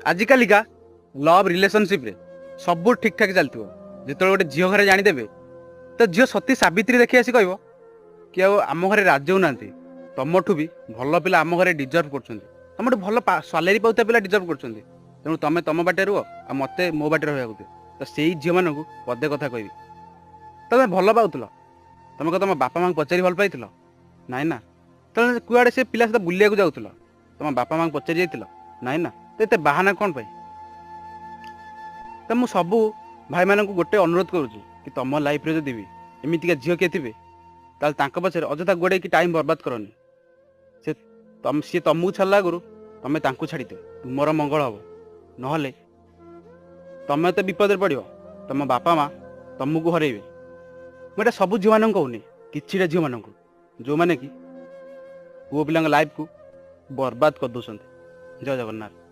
आजिकालिका love relationship रे सब ठीक ठाक चलती जो गोटे झील घरे जानीदेवे तो झील सती सावित्री देखी आसी कह कि आम घरे राजी होना तुमठू भी भल पिला आम घरे डिजर्व कर तुम भल सालेरी पाता पिला डिजर्व कर तेणु तुम तुम बाटे रुह आ मत मो बाटे रहा तो से झील मान पदे कथा कह तुम भल पाऊल तुम कह तुम बापा माँ पचारि भल पाई नाई ना तेज कुआड़े से पिला सहित बुलिया जाऊल तुम बापा माँ पचारि जाइल नाई ना तो ये बाहाना कौन पाई तो मुझे सबू भाई मान गोटे अनुरोध करुँच कि तुम लाइफ रे जदि भी एमतीका झील किए थे ताल पछरे अजथा गोड़े कि टाइम बर्बाद करनी सी तुमको छाड़ा आगु तुम छाड़ी तुमर मंगल हम ना तुम तो विपद पड़ तुम बापा माँ तुमको हरइबे मुझे सब झील मान कहूनी कि झील मान जो मैंने कि पुओ पिला लाइफ को बर्बाद कर दौरान। जय जगन्नाथ।